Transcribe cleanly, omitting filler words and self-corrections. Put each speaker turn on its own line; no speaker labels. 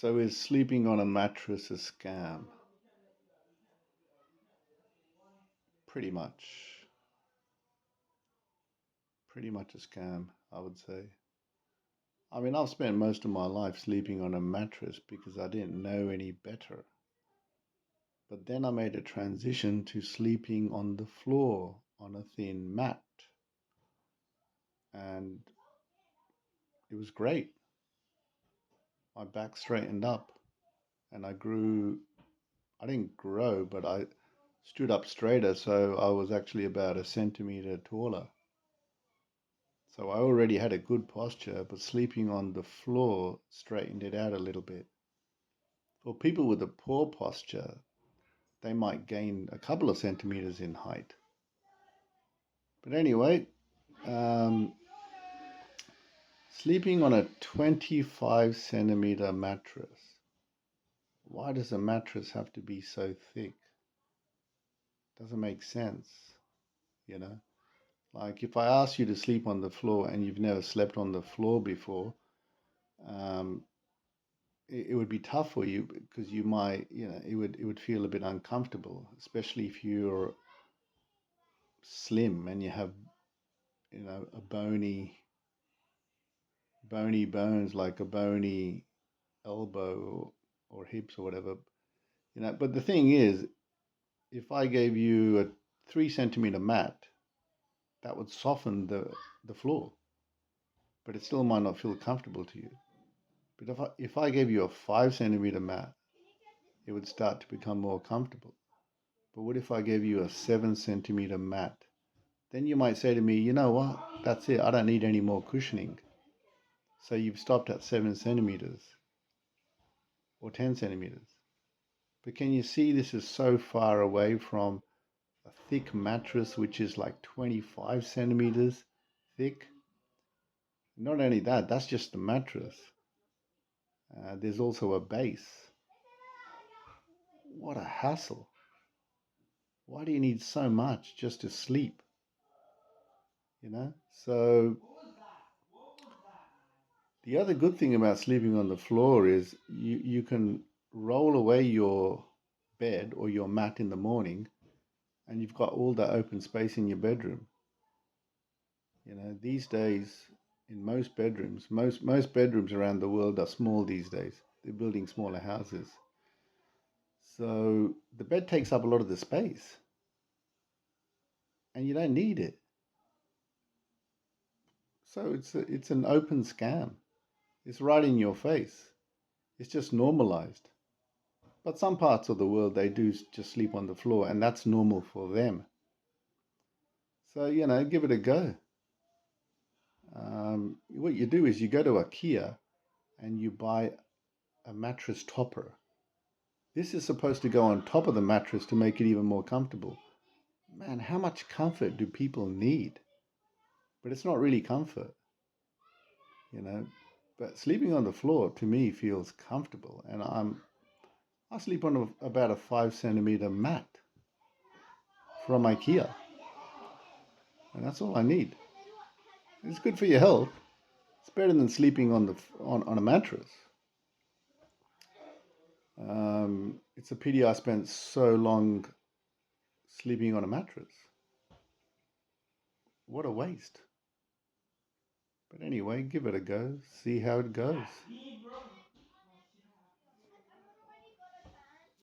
So is sleeping on a mattress a scam? Pretty much. Pretty much a scam, I would say. I mean, I've spent most of my life sleeping on a mattress because I didn't know any better. But then I made a transition to sleeping on the floor on a thin mat. And it was great. My back straightened up and I didn't grow, but I stood up straighter. So I was actually about a centimeter taller. So I already had a good posture, but sleeping on the floor straightened it out a little bit. For people with a poor posture, they might gain a couple of centimeters in height. But anyway, um, sleeping on a 25 centimeter mattress. Why does a mattress have to be so thick? Doesn't make sense, you know? Like if I ask you to sleep on the floor and you've never slept on the floor before, um, it would be tough for you because you might, it would feel a bit uncomfortable, especially if you're slim and you have, a bony bones like a bony elbow or hips or whatever. But the thing is, if I gave you a 3 centimeter mat, that would soften the floor, but it still might not feel comfortable to you. But if I gave you a 5 centimeter mat, it would start to become more comfortable. But what if I gave you a 7 centimeter mat? Then you might say to me, you know what? That's it. I don't need any more cushioning. So you've stopped at 7 centimeters or 10 centimeters. But can you see this is so far away from a thick mattress, which is like 25 centimeters thick? Not only that, that's just the mattress. There's also a base. What a hassle. Why do you need so much just to sleep? So the other good thing about sleeping on the floor is you can roll away your bed or your mat in the morning and you've got all that open space in your bedroom. These days in most bedrooms around the world are small these days. They're building smaller houses. So the bed takes up a lot of the space and you don't need it. So it's an open scam. It's right in your face. It's just normalized. But some parts of the world, they do just sleep on the floor, and that's normal for them. So, give it a go. What you do is you go to IKEA and you buy a mattress topper. This is supposed to go on top of the mattress to make it even more comfortable. Man, how much comfort do people need? But it's not really comfort, you know. But sleeping on the floor to me feels comfortable, and I sleep on about a 5 centimeter mat from IKEA, and that's all I need. It's good for your health. It's better than sleeping on a mattress. It's a pity I spent so long sleeping on a mattress. What a waste. But anyway, give it a go. See how it goes.